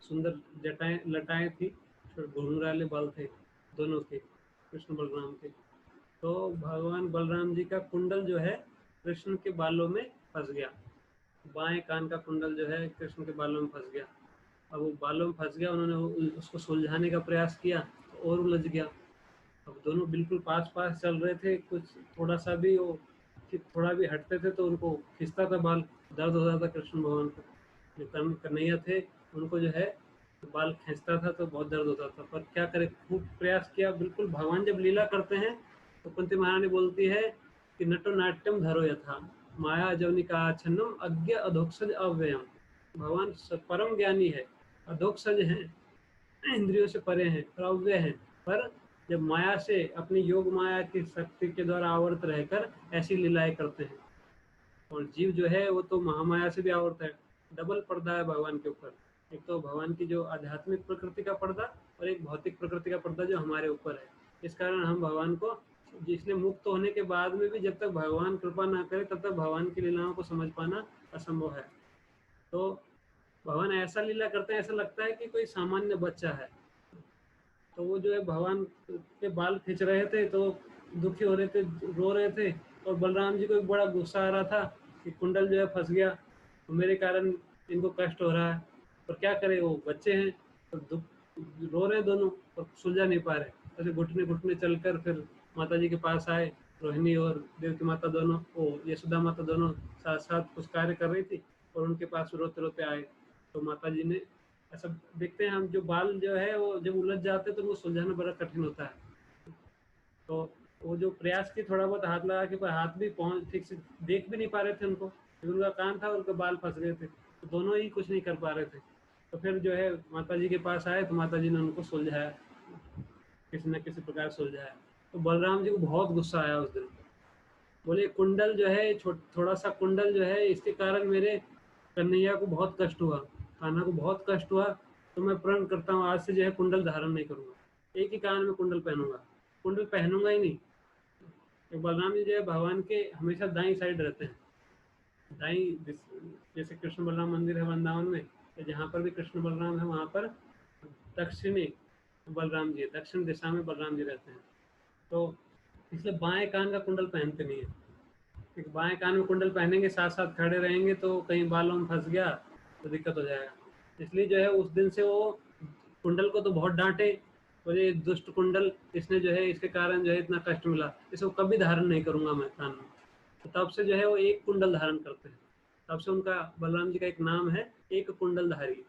Speaker 1: सुंदर जटाएं लटाएं थी, घुंघराले बाल थे दोनों के, कृष्ण बलराम के। तो भगवान बलराम जी का कुंडल जो है कृष्ण के बालों में फंस गया, बाएं कान का कुंडल जो है कृष्ण के बालों में फंस गया। अब वो बालों में फंस गया, उन्होंने उसको सुलझाने का प्रयास किया तो और उलझ गया। अब दोनों बिल्कुल पास पास चल रहे थे, कुछ थोड़ा सा भी वो कि थोड़ा भी हटते थे तो उनको खिंचता था बाल, दर्द होता था कृष्ण भगवान को। जो कन्हैया थे उनको जो है बाल खींचता था तो बहुत दर्द होता था, पर क्या करे, खूब प्रयास किया। बिल्कुल भगवान जब लीला करते हैं तो कुंती महारानी बोलती है कि नटो नाट्यम धरो यथा माया जवनिका आच्छन्नम अज्ञ अधोक्षज अव्ययम। भगवान परम ज्ञानी है, अधोक्षज हैं, इंद्रियों से परे हैं और अव्यय हैं, पर जब माया से अपनी योग माया की शक्ति के द्वारा आवर्त रहकर ऐसी लीलाएं करते हैं। और जीव जो है वो तो महामाया से भी आवर्त है, डबल पर्दा है भगवान के ऊपर। एक तो भगवान की जो आध्यात्मिक प्रकृति का पर्दा और एक भौतिक प्रकृति का पर्दा जो हमारे ऊपर है। इस कारण हम भगवान को, जिसने मुक्त होने के बाद में भी जब तक भगवान कृपा ना करे तब तक भगवान की लीलाओं को समझ पाना असंभव है। तो भगवान ऐसा लीला करते हैं, ऐसा लगता है कि कोई सामान्य बच्चा है। तो वो जो है भगवान के बाल खींच रहे थे तो दुखी हो रहे थे, रो रहे थे, और बलराम जी को भी बड़ा गुस्सा आ रहा था कि कुंडल जो है फंस गया, तो मेरे कारण इनको कष्ट हो रहा है। पर क्या करे, वो बच्चे हैं तो दुख रो रहे हैं दोनों और सुलझा नहीं पा रहे। ऐसे घुटने घुटने चलकर फिर माता जी के पास आए। रोहिणी और देवकी माता दोनों, ओ यशोदा माता दोनों साथ साथ कुछ कार्य कर रही थी और उनके पास रोते रोते आए। तो माता जी ने ऐसा देखते हैं हम, जो बाल जो है वो जब उलझ जाते हैं तो उनको सुलझाना बड़ा कठिन होता है। तो वो जो प्रयास की थोड़ा बहुत हाथ लगा के, पर हाथ भी पहुंच ठीक से देख भी नहीं पा रहे थे उनको, क्योंकि उनका कान था, उनके बाल फंस गए थे, तो दोनों ही कुछ नहीं कर पा रहे थे। तो फिर जो है माता जी के पास आए तो माता जी ने उनको सुलझाया, किसी न किसी प्रकार सुलझाया। तो बलराम जी को बहुत गुस्सा आया उस दिन। बोले कुंडल जो है, थोड़ा सा कुंडल जो है, इसके कारण मेरे कन्हैया को बहुत कष्ट हुआ, कान्हा को बहुत कष्ट हुआ। तो मैं प्रण करता हूँ आज से जो है कुंडल धारण नहीं करूंगा, एक ही कान में कुंडल पहनूंगा, कुंडल पहनूंगा ही नहीं। तो बलराम जी जो है भगवान के हमेशा दाई साइड रहते हैं। दाई, जैसे कृष्ण बलराम मंदिर है वृंदावन में, तो जहाँ पर भी कृष्ण बलराम है वहाँ पर दक्षिणी बलराम जी है, दक्षिण दिशा में बलराम जी रहते हैं। तो इसलिए बाएं कान का कुंडल पहनते नहीं है। एक बाएं कान में कुंडल पहनेंगे, साथ साथ खड़े रहेंगे तो कहीं बालों में फंस गया तो दिक्कत हो जाएगा। इसलिए जो है उस दिन से वो कुंडल को तो बहुत डांटे, और ये दुष्ट कुंडल, इसने जो है इसके कारण जो है इतना कष्ट मिला, इसको कभी धारण नहीं करूंगा मैं कान में। तो तब से जो है वो एक कुंडल धारण करते हैं। तब से उनका, बलराम जी का एक नाम है एक कुंडलधारी,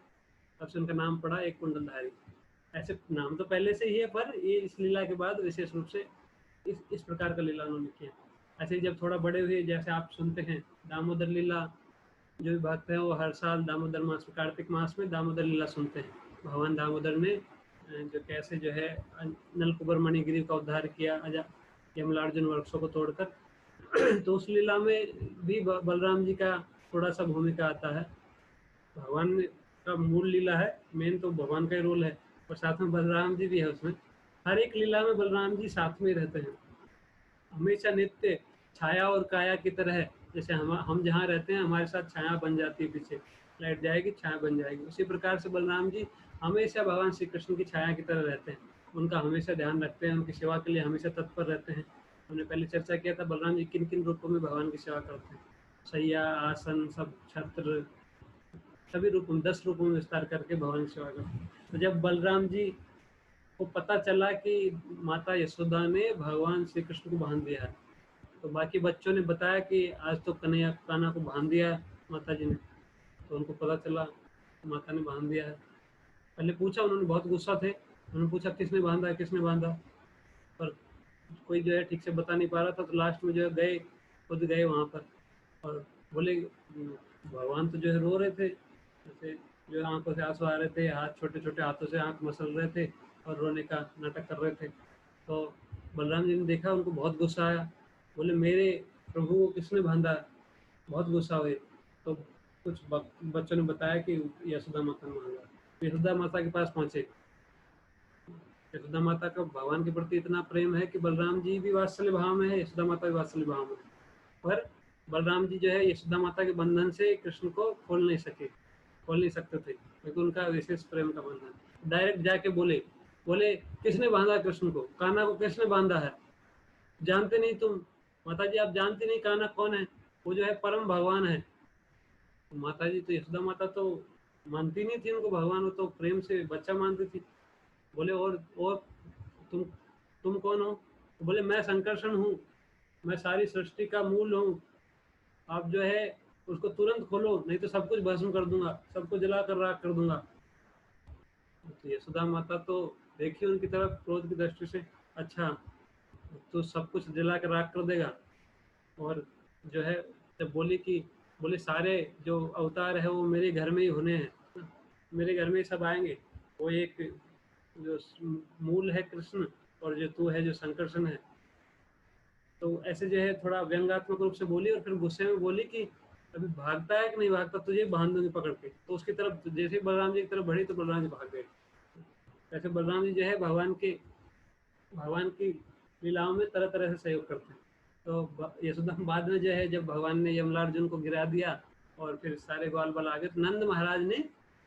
Speaker 1: तब से उनका नाम पड़ा एक कुंडलधारी। ऐसे नाम तो पहले से ही है, पर ये इस लीला के बाद विशेष रूप से इस प्रकार का लीला उन्होंने किया। ऐसे ही जब थोड़ा बड़े हुए, जैसे आप सुनते हैं दामोदर लीला, जो भी भक्त हैं वो हर साल दामोदर मास में, कार्तिक मास में दामोदर लीला सुनते हैं। भगवान दामोदर ने जो कैसे जो है नलकुबर मणिगिरी का उद्धार किया यमलार्जुन वृक्षों को तोड़कर। तो उस लीला में भी बलराम जी का थोड़ा सा भूमिका आता है। भगवान का मूल लीला है, मेन तो भगवान का ही रोल है, और साथ में बलराम जी भी है उसमें। हर एक लीला में बलराम जी साथ में रहते हैं, हमेशा नित्य छाया और काया की तरह है। जैसे हम जहाँ रहते हैं हमारे साथ छाया बन जाती है, पीछे लाइट जाएगी छाया बन जाएगी, उसी प्रकार से बलराम जी हमेशा भगवान श्री कृष्ण की छाया की तरह रहते हैं। उनका हमेशा ध्यान रखते हैं, उनकी सेवा के लिए हमेशा तत्पर रहते हैं। हमने पहले चर्चा किया था बलराम जी किन किन रूपों में भगवान की सेवा करते हैं। सैया, आसन, सब छत्र, सभी रूपों में 10 रूपों में विस्तार करके भगवान की सेवा करते हैं। तो जब बलराम जी को पता चला कि माता यशोदा ने भगवान श्री कृष्ण को बांध दिया है, तो बाकी बच्चों ने बताया कि आज तो कन्हैया कान्हा को बांध दिया है माता जी ने। तो उनको पता चला माता ने बांध दिया है। पहले पूछा, उन्होंने बहुत गुस्सा थे, उन्होंने पूछा किसने बांधा है, किसने बांधा, पर कोई जो है ठीक से बता नहीं पा रहा था। तो लास्ट में जो है गए, खुद गए वहाँ पर, और बोले भगवान तो जो है रो रहे थे, जैसे जो है आंखों से आंसू आ रहे थे, हाथ छोटे छोटे हाथों से आंख मसल रहे थे और रोने का नाटक कर रहे थे। तो बलराम जी ने देखा, उनको बहुत गुस्सा आया, बोले मेरे प्रभु को किसने बांधा, बहुत गुस्सा हुए। तो कुछ बच्चों ने बताया कि यशोदा माता ने बांधा। यशोदा माता के पास पहुंचे। यशोदा माता का भगवान के प्रति इतना प्रेम है कि बलराम जी भी वात्सल्य भाव में है, यशोदा माता भी वात्सल्य भाव में है, पर बलराम जी जो है यशोदा माता के बंधन से कृष्ण को खोल नहीं सकते थे, क्योंकि उनका विशेष प्रेम का बंधन। डायरेक्ट जाके बोले, किसने बांधा कृष्ण को, कान्हा को किसने बांधा है, जानते नहीं तुम, माता जी आप जानती नहीं कान्हा कौन है, वो जो है परम भगवान है। तो माता जी तो, यशोदा माता तो मानती नहीं थी उनको भगवान, वो तो प्रेम से बच्चा मानती थी। बोले और तुम तुम कौन हो, बोले मैं संकर्षण हूँ, मैं सारी सृष्टि का मूल हूँ। आप जो है उसको तुरंत खोलो, नहीं तो सब कुछ भस्म कर दूंगा, सबको जला कर राख कर दूंगा। तो यशोदा माता तो देखी उनकी तरफ क्रोध की दृष्टि से, अच्छा तो सब कुछ जला कर राख कर देगा। और जो है जब बोली कि बोले सारे जो अवतार है वो मेरे घर में ही होने हैं, मेरे घर में ही सब आएंगे, वो एक जो मूल है कृष्ण और जो तू है जो संकर्षण है। तो ऐसे जो है थोड़ा व्यंग्यात्मक रूप से बोली और फिर गुस्से में बोली कि अभी भागता है कि नहीं भागता, तुझे बांध दूंगी पकड़ के। तो उसकी तरफ जैसे ही बलराम जी की तरफ बढ़ी तो बलराम जी भाग गए। ऐसे बलराम जी जो है भगवान की लीलाओं में तरह तरह से सहयोग करते हैं। तो यशोदा बाद में जो है जब भगवान ने यमलार्जुन को गिरा दिया और फिर सारे ग्वाल बाल आ गए, तो नंद महाराज ने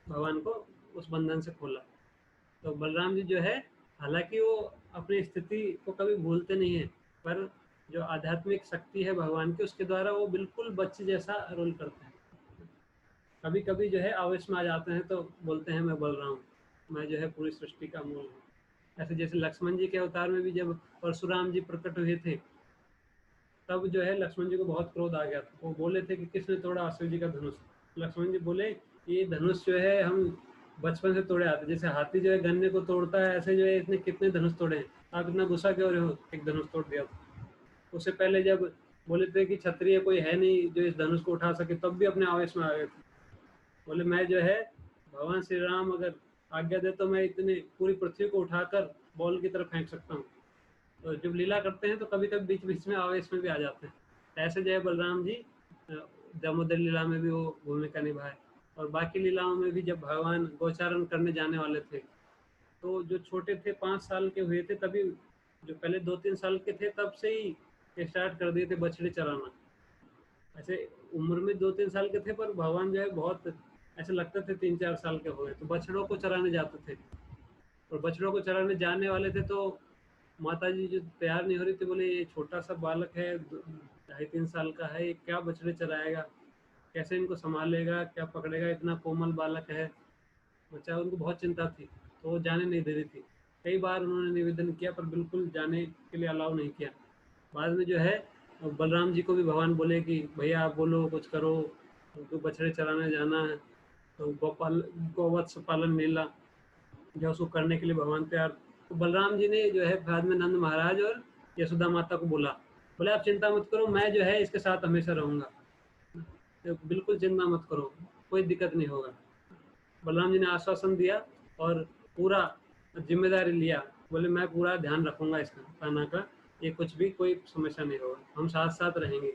Speaker 1: भगवान को उस बंधन से खोला। तो बलराम जी जो है हालांकि वो अपनी स्थिति को कभी भूलते नहीं है, पर जो आध्यात्मिक शक्ति है भगवान की उसके द्वारा वो बिल्कुल बच्चे जैसा रोल करते हैं। कभी कभी जो है आवेश में आ जाते हैं तो बोलते हैं मैं बलराम हूँ, मैं जो है पूरी सृष्टि का मूल हूँ। ऐसे जैसे लक्ष्मण जी के अवतार में भी जब परशुराम जी प्रकट हुए थे, तब जो है लक्ष्मण जी को बहुत क्रोध आ गया था। वो बोले थे कि किसने तोड़ा अश्व जी का धनुष। लक्ष्मण जी बोले ये धनुष जो है हम बचपन से तोड़े आते, जैसे हाथी जो है गन्ने को तोड़ता है ऐसे जो है इसने कितने धनुष तोड़े हैं, आप इतना गुस्सा क्यों रहे हो, एक धनुष तोड़ दिया। उससे पहले जब बोले थे कि क्षत्रिय कोई है नहीं जो इस धनुष को उठा सके, तब भी अपने आवेश में आ गए थे। बोले मैं जो है भगवान श्री राम अगर आज्ञा दे तो मैं इतने पूरी पृथ्वी को उठाकर बॉल की तरफ फेंक सकता हूँ। तो जब लीला करते हैं तो कभी कभी बीच बीच में आवेश में भी आ जाते हैं। ऐसे जो है बलराम जी दामोदर लीला में भी वो भूमिका निभाए, और बाकी लीलाओं में भी जब भगवान गोचारण करने जाने वाले थे, तो जो छोटे थे 5 साल के हुए थे तभी, जो पहले 2-3 साल के थे तब से ही स्टार्ट कर दिए थे बछड़े चराना। ऐसे उम्र में 2-3 साल के थे पर भगवान जो है बहुत ऐसे लगते थे 3-4 साल के हो गए, तो बछड़ों को चराने जाते थे। और बछड़ों को चराने जाने वाले थे तो माता जी जो तैयार नहीं हो रही थी, बोले ये छोटा सा बालक है 2.5-3 साल का है, ये क्या बछड़े चराएगा, कैसे इनको संभालेगा, क्या पकड़ेगा, इतना कोमल बालक है बच्चा। उनको बहुत चिंता थी तो वो जाने नहीं दे रही थी। कई बार उन्होंने निवेदन किया पर बिल्कुल जाने के लिए अलाउ नहीं किया। बाद में जो है बलराम जी को भी भगवान बोले कि भैया आप बोलो कुछ करो, तो बछड़े चराने जाना है। तो गौवत्स पालन लीला जो उसको करने के लिए भगवान तैयार। तो बलराम जी ने जो है बाद में नंद महाराज और यशोदा माता को बोला, बोले आप चिंता मत करो, मैं जो है इसके साथ हमेशा रहूंगा, तो बिल्कुल चिंता मत करो, कोई दिक्कत नहीं होगा। बलराम जी ने आश्वासन दिया और पूरा जिम्मेदारी लिया, बोले मैं पूरा ध्यान रखूंगा इसका खाना का, ये कुछ भी कोई समस्या नहीं होगा, हम साथ साथ रहेंगे।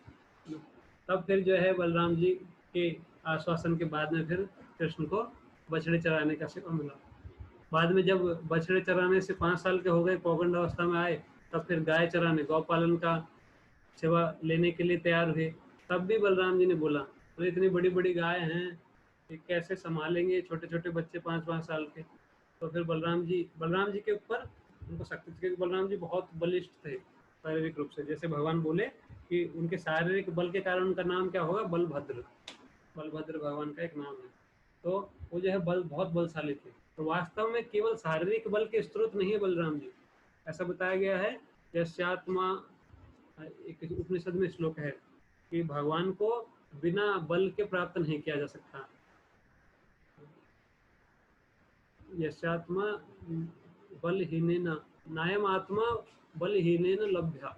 Speaker 1: तब फिर जो है बलराम जी के आश्वासन के बाद में फिर कृष्ण को बछड़े चराने का सेवा मिला। बाद में जब बछड़े चराने से 5 साल के हो गए, पौगंड अवस्था में आए, तब फिर गाय चराने गौ पालन का सेवा लेने के लिए तैयार हुए। तब भी बलराम जी ने बोला, तो इतनी बड़ी बड़ी गाय हैं, ये कैसे संभालेंगे छोटे छोटे बच्चे 5-5 साल के। तो फिर बलराम जी के ऊपर उनको शक्ति थी, क्योंकि बलराम जी बहुत बलिष्ठ थे शारीरिक रूप से। जैसे भगवान बोले कि उनके शारीरिक बल के कारण उनका नाम क्या होगा, बलभद्र। बलभद्र भगवान का एक नाम है। तो वो जो है बहुत बलशाली थे। तो वास्तव में केवल शारीरिक बल के स्रोत नहीं है बलराम जी, ऐसा बताया गया है। यस्यात्मा, एक उपनिषद में श्लोक है कि भगवान को बिना बल के प्राप्त नहीं किया जा सकता। यस्यात्मा बलहीनेन नायम आत्मा बलहीनेन लभ्या,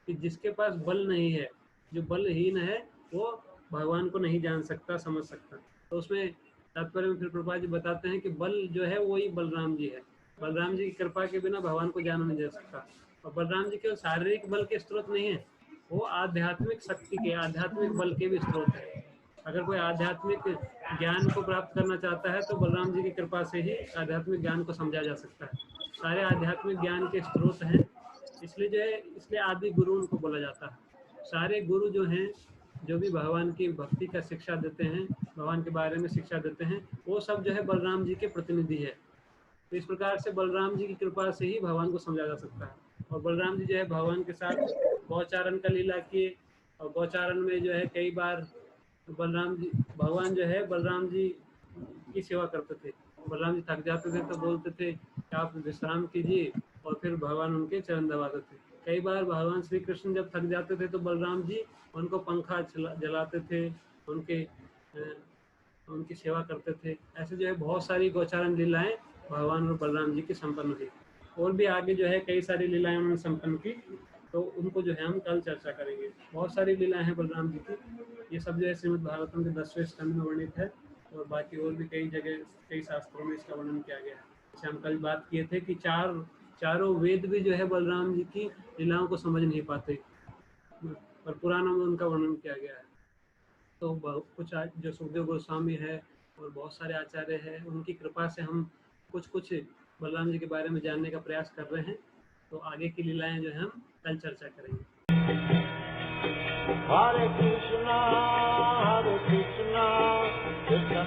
Speaker 1: कि जिसके पास बल नहीं है, जो बलहीन है, वो भगवान को नहीं जान सकता, समझ सकता। तो उसमें तात्पर्य में फिर प्रभुपाद जी बताते हैं कि बल जो है वही बलराम जी है। बलराम जी की कृपा के बिना भगवान को जाना नहीं जा सकता। और बलराम जी केवल शारीरिक बल के स्रोत नहीं है, वो आध्यात्मिक शक्ति के, आध्यात्मिक बल के भी स्रोत है। अगर कोई आध्यात्मिक ज्ञान को प्राप्त करना चाहता है तो बलराम जी की कृपा से ही आध्यात्मिक ज्ञान को समझा जा सकता है। सारे आध्यात्मिक ज्ञान के स्रोत हैं, इसलिए जो है इसलिए आदि गुरु उनको बोला जाता है। सारे गुरु जो हैं, जो भी भगवान की भक्ति का शिक्षा देते हैं, भगवान के बारे में शिक्षा देते हैं, वो सब जो है बलराम जी के प्रतिनिधि है। तो इस प्रकार से बलराम जी की कृपा से ही भगवान को समझा जा सकता है। और बलराम जी जो है भगवान के साथ गौचारण का लीला किए, और गौचारण में जो है कई बार बलराम जी, भगवान जो है बलराम जी की सेवा करते थे। बलराम जी थक जाते थे तो बोलते थे कि आप विश्राम कीजिए, और फिर भगवान उनके चरण दबाते थे। कई बार भगवान श्री कृष्ण जब थक जाते थे तो बलराम जी उनको पंखा जलाते थे, उनके उनकी सेवा करते थे। ऐसे जो है बहुत सारी गोचारण लीलाएं भगवान और बलराम जी की संपन्न हुई। और भी आगे जो है कई सारी लीलाएं उन्होंने संपन्न की, तो उनको जो है हम कल चर्चा करेंगे। बहुत सारी लीलाएं हैं बलराम जी की, ये सब जो है श्रीमद् भागवतम के 10वें स्कंद में वर्णित है, और बाकी और भी कई जगह कई शास्त्रों में इसका वर्णन किया गया है। जैसे हम कल बात किए थे कि चारों वेद भी जो है बलराम जी की लीलाओं को समझ नहीं पाते, पर पुराणों में उनका वर्णन किया गया है। तो कुछ जो सुखदेव गोस्वामी है और बहुत सारे आचार्य हैं, उनकी कृपा से हम कुछ कुछ बलराम जी के बारे में जानने का प्रयास कर रहे हैं। तो आगे की लीलाएं जो है हम कल चर्चा करेंगे।
Speaker 2: हरे कृष्णा कृष्णा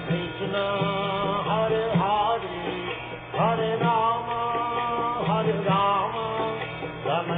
Speaker 2: कृष्णा हरे हरे हरे राम राम